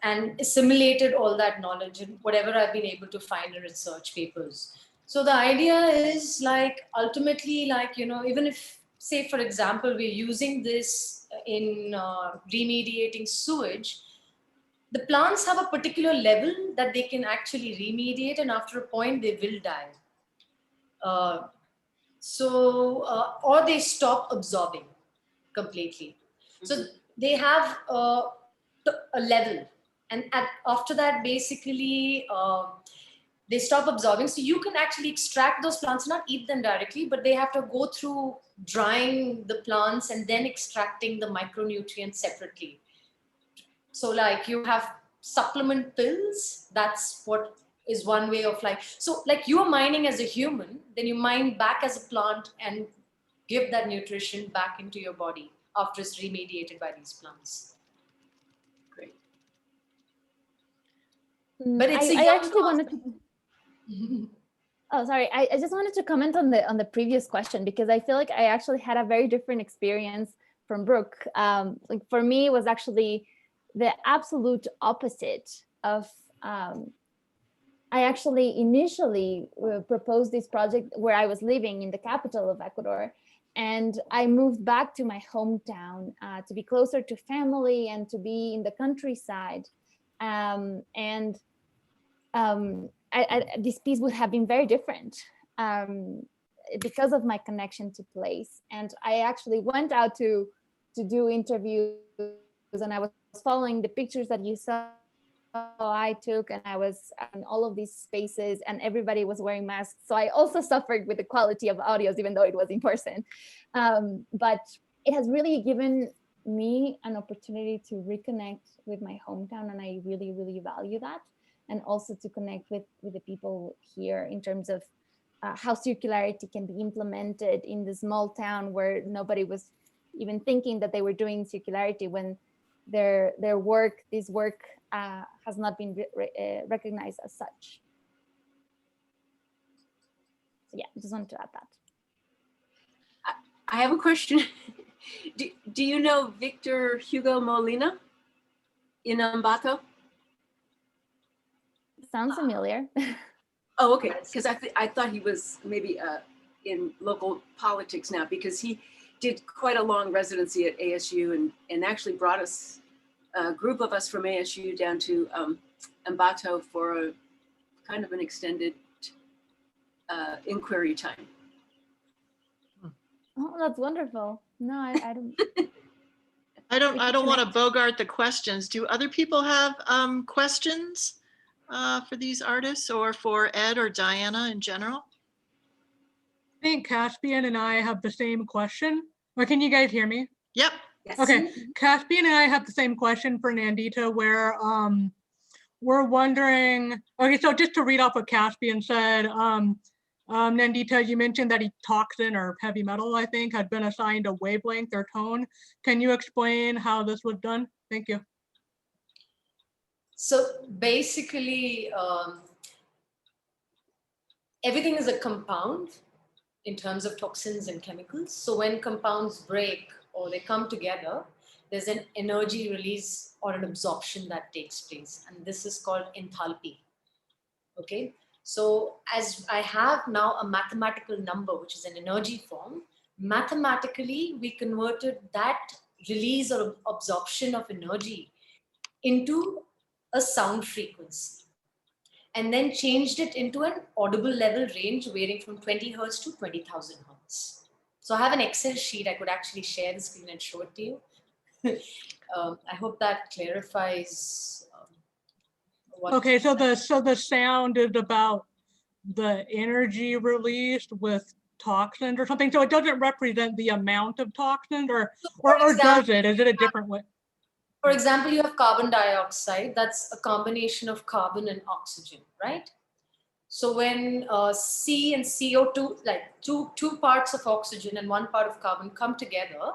and assimilated all that knowledge in whatever I've been able to find in research papers. So the idea is ultimately, even if, say, for example, we're using this in remediating sewage, the plants have a particular level that they can actually remediate, and after a point they will die. Or they stop absorbing completely. So they have a level, and after that, basically, they stop absorbing. So you can actually extract those plants, not eat them directly, but they have to go through drying the plants and then extracting the micronutrients separately. So you have supplement pills, that's what is one way of so you are mining as a human, then you mine back as a plant and give that nutrition back into your body after it's remediated by these plants. Great. But it's I actually wanted to... Oh, sorry. I just wanted to comment on the previous question, because I feel like I actually had a very different experience from Brooke. For me, it was actually the absolute opposite of, I actually initially proposed this project where I was living in the capital of Ecuador, and I moved back to my hometown to be closer to family and to be in the countryside. This piece would have been very different. because of my connection to place. And I actually went out to do interviews, and I was following the pictures that you saw I took, and I was in all of these spaces and everybody was wearing masks. So I also suffered with the quality of audios, even though it was in person. But it has really given me an opportunity to reconnect with my hometown, and I really, really value that. And also to connect with the people here in terms of how circularity can be implemented in the small town where nobody was even thinking that they were doing circularity, when this work has not been recognized as such. So yeah, I just wanted to add that. I have a question. Do you know Victor Hugo Molina in Ambato? Sounds familiar. Oh, okay. Because I thought he was maybe in local politics now, because he did quite a long residency at ASU and actually brought us, a group of us from ASU, down to Ambato for a kind of an extended inquiry time. Oh, that's wonderful. No, I don't. I don't want to bogart the questions. Do other people have questions for these artists, or for Ed or Diana in general? I think Caspian and I have the same question. Or can you guys hear me? Yep. Yes. Okay, Caspian and I have the same question for Nandita, where we're wondering, okay, so just to read off what Caspian said, Nandita, you mentioned that toxin or heavy metal, I think, had been assigned a wavelength or tone. Can you explain how this was done? Thank you. So basically, everything is a compound in terms of toxins and chemicals. So when compounds break or they come together, there's an energy release or an absorption that takes place. And this is called enthalpy. Okay. So as I have now a mathematical number, which is an energy form, mathematically, we converted that release or absorption of energy into a sound frequency, and then changed it into an audible level range varying from 20 hertz to 20,000 hertz. So I have an Excel sheet. I could actually share the screen and show it to you. I hope that clarifies. Okay, so the sound is about the energy released with toxins or something. So it doesn't represent the amount of toxins, or does it? Is it a different way? For example, you have carbon dioxide. That's a combination of carbon and oxygen, right? So when C and CO2, like two parts of oxygen and one part of carbon come together,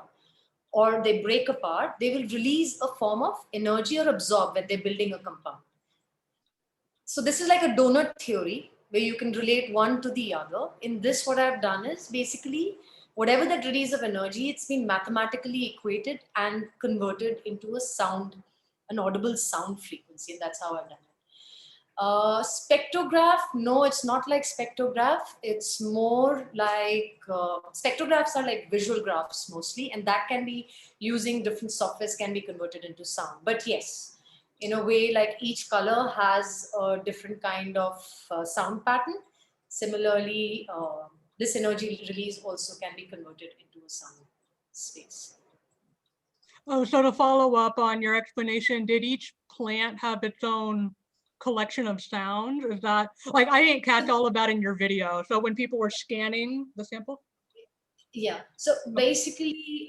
or they break apart, they will release a form of energy or absorb when they're building a compound. So this is like a donut theory where you can relate one to the other. In this, what I've done is basically whatever that release of energy, it's been mathematically equated and converted into a sound, an audible sound frequency. And that's how I've done it. Spectrograph, no, it's not like spectrograph. It's more like, spectrographs are like visual graphs mostly, and that can be using different softwares can be converted into sound. But yes, in a way, like each color has a different kind of sound pattern. Similarly, this energy release also can be converted into a sound space. Oh, so to follow up on your explanation, did each plant have its own collection of sounds? Is that, like, I didn't catch all of that in your video. So when people were scanning the sample? Yeah, so basically,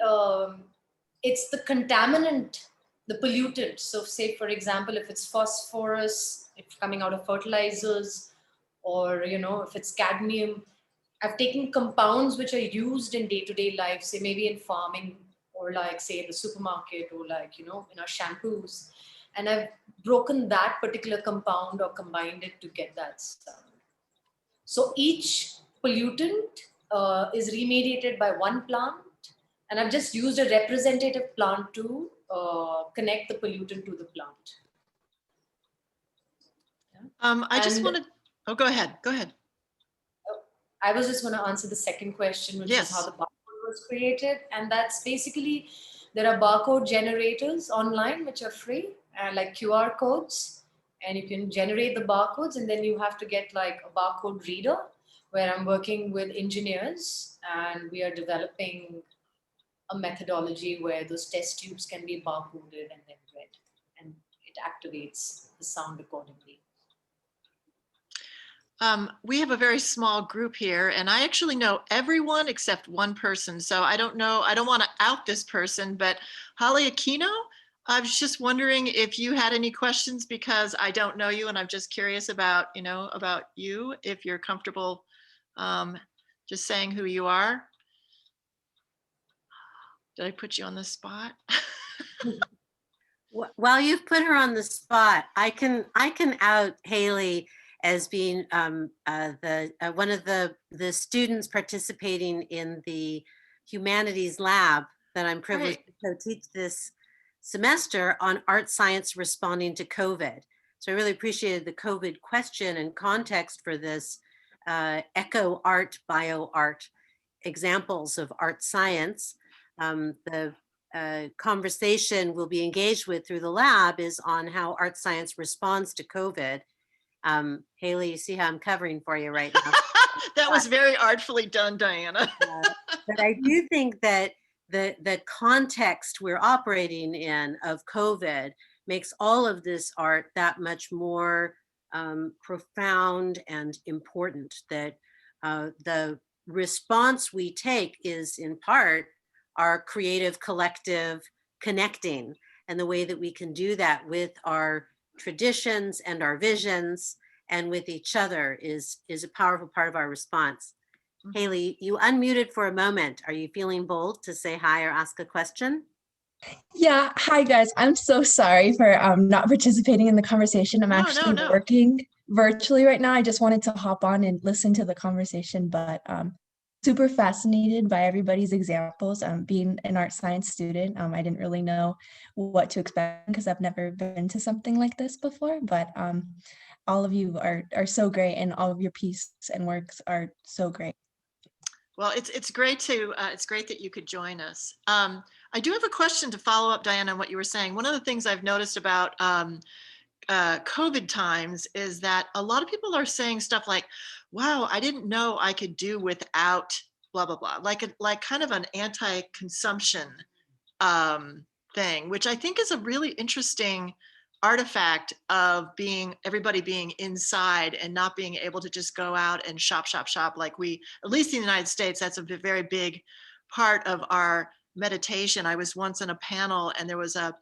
it's the contaminant, the pollutant. So say, for example, if it's phosphorus, if coming out of fertilizers, or, you know, if it's cadmium, I've taken compounds which are used in day-to-day life, say maybe in farming, or like say in the supermarket, or like, you know, in our shampoos. And I've broken that particular compound or combined it to get that sound. So each pollutant is remediated by one plant, and I've just used a representative plant to connect the pollutant to the plant. Yeah. I just wanted, oh, go ahead. I was just going to answer the second question, which is how the barcode was created. And that's basically, there are barcode generators online, which are free, like QR codes. And you can generate the barcodes, and then you have to get like a barcode reader, where I'm working with engineers and we are developing a methodology where those test tubes can be barcoded and then read, and it activates the sound accordingly. We have a very small group here, and I actually know everyone except one person. So I don't know, I don't want to out this person, but Holly Aquino, I was just wondering if you had any questions, because I don't know you and I'm just curious about, about you, if you're comfortable just saying who you are. Did I put you on the spot? While you've put her on the spot, I can out Haley as being one of the students participating in the humanities lab that I'm privileged to co-teach this semester on art science responding to COVID. So I really appreciated the COVID question and context for this eco art, bio art examples of art science. The conversation we'll be engaged with through the lab is on how art science responds to COVID. Haley, you see how I'm covering for you right now. That was very artfully done, Diana. But I do think that the context we're operating in of COVID makes all of this art that much more profound and important, that the response we take is in part our creative collective connecting, and the way that we can do that with our traditions and our visions and with each other is a powerful part of our response. Haley, you unmuted for a moment. Are you feeling bold to say hi or ask a question? Yeah, hi guys. I'm so sorry for not participating in the conversation. I'm actually working virtually right now. I just wanted to hop on and listen to the conversation, but super fascinated by everybody's examples. Being an art science student, I didn't really know what to expect because I've never been to something like this before, but all of you are so great, and all of your pieces and works are so great. Well, it's great that you could join us. I do have a question to follow up, Diana, on what you were saying. One of the things I've noticed about COVID times is that a lot of people are saying stuff like, wow, I didn't know I could do without blah, blah, blah, like kind of an anti-consumption thing, which I think is a really interesting artifact of everybody being inside and not being able to just go out and shop. Like at least in the United States, that's a very big part of our meditation. I was once in a panel and there was an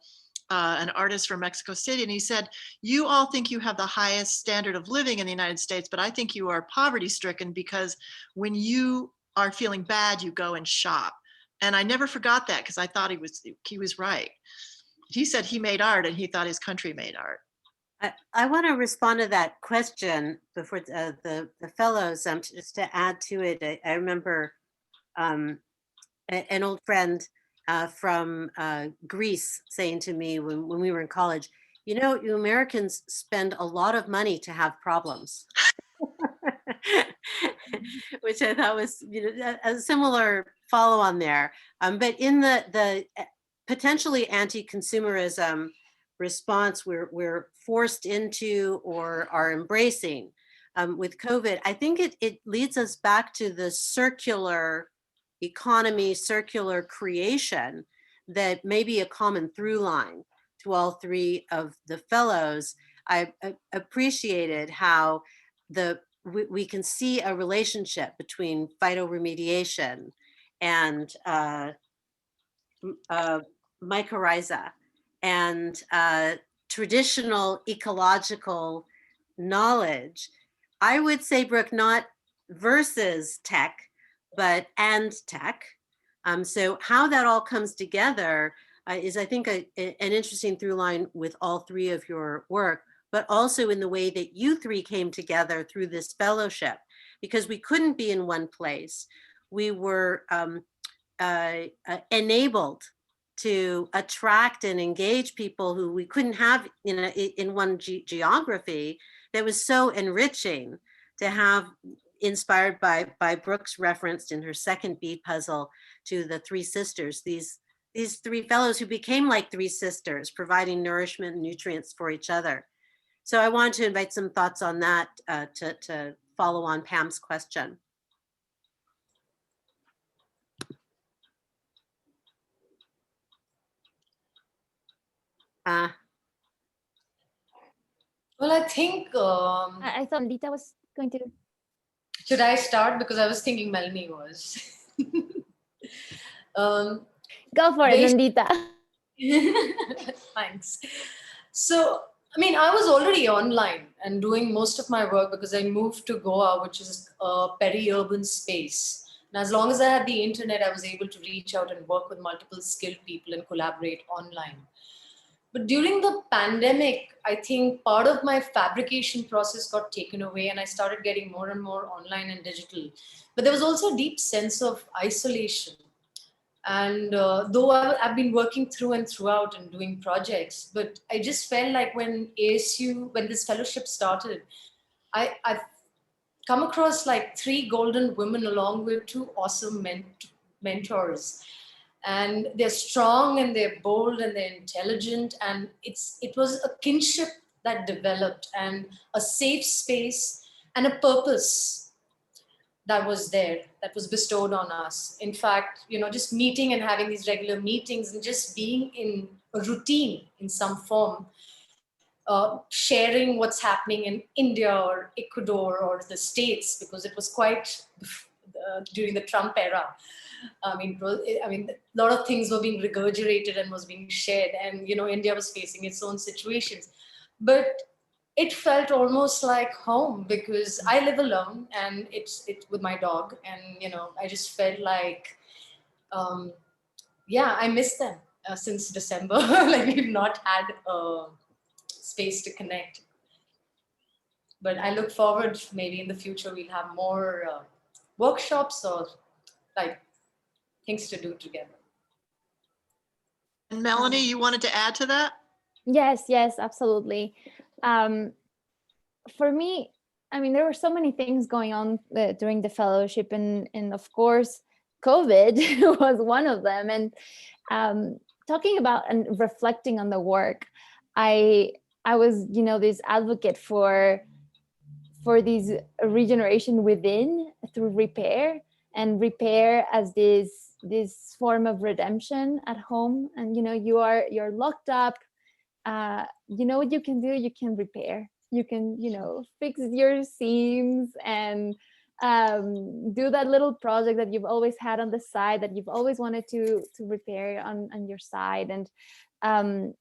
artist from Mexico City, and he said, you all think you have the highest standard of living in the United States, but I think you are poverty stricken, because when you are feeling bad, you go and shop. And I never forgot that, because I thought he was right. He said he made art and he thought his country made art. I want to respond to that question before the fellows, just to add to it. I remember an old friend from Greece saying to me when we were in college, you Americans spend a lot of money to have problems. Which I thought was a similar follow on there. But in the potentially anti-consumerism response we're forced into or are embracing with COVID, I think it leads us back to the circular economy, circular creation that may be a common through line to all three of the fellows. I appreciated how we can see a relationship between phytoremediation and mycorrhiza and traditional ecological knowledge. I would say, Brooke, not versus tech, but and tech. So how that all comes together is, I think, an interesting through line with all three of your work, but also in the way that you three came together through this fellowship, because we couldn't be in one place. We were enabled to attract and engage people who we couldn't have in one geography. That was so enriching to have, inspired by Brooke's reference in her second bead puzzle to the three sisters, these three fellows who became like three sisters, providing nourishment and nutrients for each other. So I wanted to invite some thoughts on that to follow on Pam's question. Well, I think, I thought Lita was going to. should I start? Because I was thinking Melanie was. Go for it, Nandita. Thanks. So, I mean, I was already online and doing most of my work because I moved to Goa, which is a peri-urban space. And as long as I had the internet, I was able to reach out and work with multiple skilled people and collaborate online. But during the pandemic, I think part of my fabrication process got taken away and I started getting more and more online and digital. But there was also a deep sense of isolation. And though I've been working through and throughout and doing projects, but I just felt like when this fellowship started, I've come across like 3 golden women along with 2 awesome mentors. And they're strong and they're bold and they're intelligent. And it was a kinship that developed and a safe space and a purpose that was there, that was bestowed on us. In fact, just meeting and having these regular meetings and just being in a routine in some form, sharing what's happening in India or Ecuador or the States, because it was quite during the Trump era. I mean, a lot of things were being regurgitated and was being shared, and India was facing its own situations. But it felt almost like home because I live alone and it's with my dog, and I just felt like, I miss them since December. Like we've not had a space to connect. But I look forward, maybe in the future we'll have more workshops or like things to do together. And Melanie, you wanted to add to that? Yes, absolutely. For me, I mean, there were so many things going on during the fellowship, and of course, COVID was one of them. And talking about and reflecting on the work, I was, this advocate for these regeneration within through repair, and repair as this form of redemption at home. And you're locked up. What you can do? You can repair. You can, fix your seams and do that little project that you've always had on the side that you've always wanted to repair on your side. And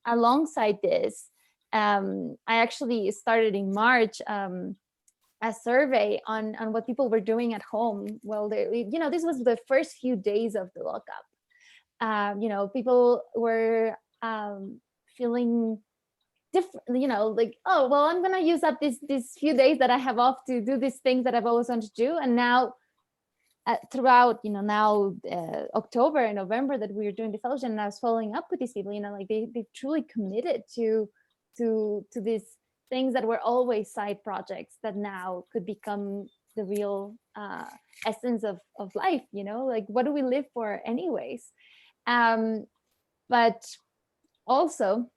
alongside this, I actually started in March a survey on what people were doing at home. Well, this was the first few days of the lockup. People were feeling different, like, oh, well, I'm gonna use up these few days that I have off to do these things that I've always wanted to do. And now throughout October and November that we were doing the fellowship, and I was following up with these people, like they truly committed to these things that were always side projects that now could become the real essence of life. Like, what do we live for anyways? But also,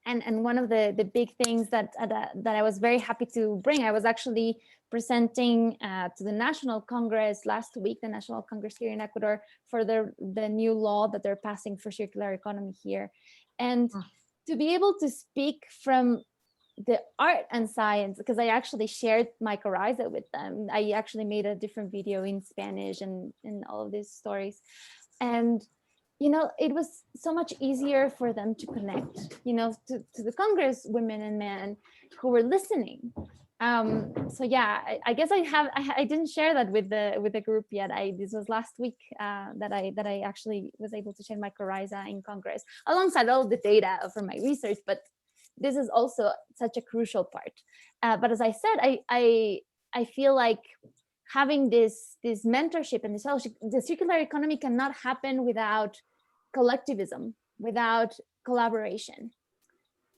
and one of the big things that I was very happy to bring, I was actually presenting to the National Congress last week, the National Congress here in Ecuador, for the new law that they're passing for circular economy here. And to be able to speak from the art and science, because I actually shared mycorrhiza with them. I actually made a different video in Spanish and all of these stories. And it was so much easier for them to connect, to the Congress women and men who were listening. So yeah, I guess I didn't share that with the group yet. This was last week that I actually was able to share mycorrhiza in Congress alongside all the data from my research. But this is also such a crucial part. But as I said, I feel like having this mentorship and this fellowship, the circular economy cannot happen without collectivism, without collaboration.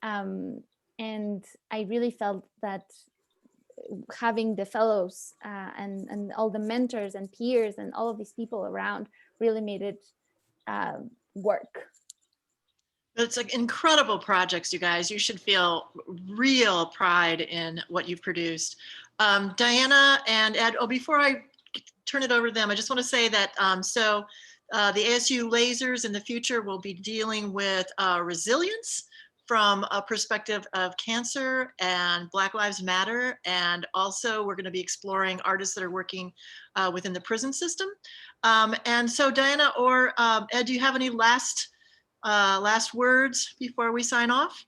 And I really felt that having the fellows and all the mentors and peers and all of these people around really made it work. It's like incredible projects, you guys. You should feel real pride in what you've produced. Diana and Ed, oh, before I turn it over to them, I just want to say that the ASU lasers in the future will be dealing with resilience from a perspective of cancer and Black Lives Matter. And also we're going to be exploring artists that are working within the prison system. And so Diana or Ed, do you have any last words before we sign off?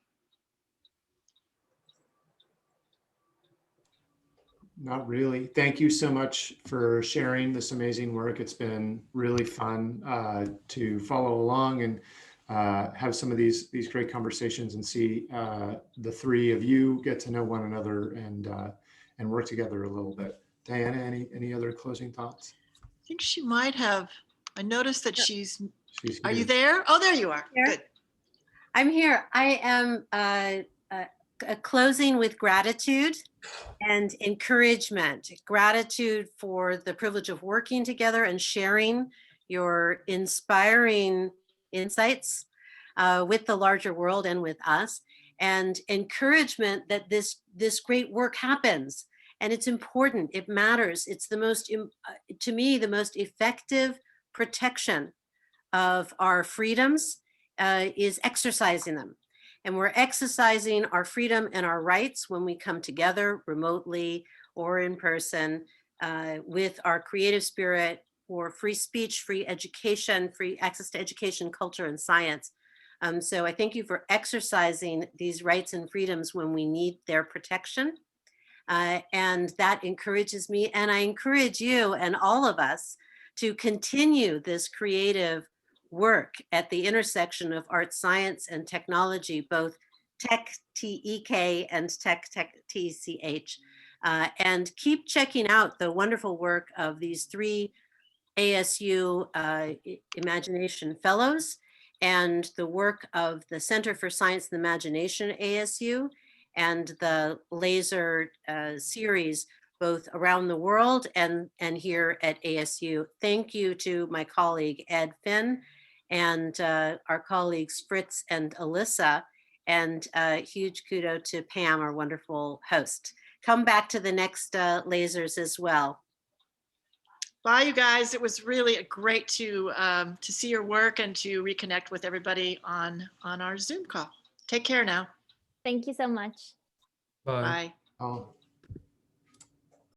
Not really. Thank you so much for sharing this amazing work. It's been really fun to follow along and have some of these great conversations and see the three of you get to know one another and work together a little bit. Diana, any other closing thoughts? I think she might have. I noticed that she's are you here. there? Oh, there you are. Here. Good. I'm here. I am closing with gratitude and encouragement. Gratitude for the privilege of working together and sharing your inspiring insights with the larger world and with us, and encouragement that this great work happens. And it's important, it matters. It's the most, to me, the most effective protection of our freedoms is exercising them. And we're exercising our freedom and our rights when we come together remotely or in person with our creative spirit for free speech, free education, free access to education, culture, and science. So I thank you for exercising these rights and freedoms when we need their protection. And that encourages me. And I encourage you and all of us to continue this creative work at the intersection of art, science, and technology, both tech, T-E-K, and tech, T-C-H. And keep checking out the wonderful work of these three ASU Imagination Fellows and the work of the Center for Science and Imagination ASU and the laser series both around the world and here at ASU. Thank you to my colleague Ed Finn and our colleagues Fritz and Alyssa, and huge kudo to Pam, our wonderful host. Come back to the next lasers as well. Bye, you guys. It was really great to see your work and to reconnect with everybody on our Zoom call. Take care now. Thank you so much. Bye. Oh.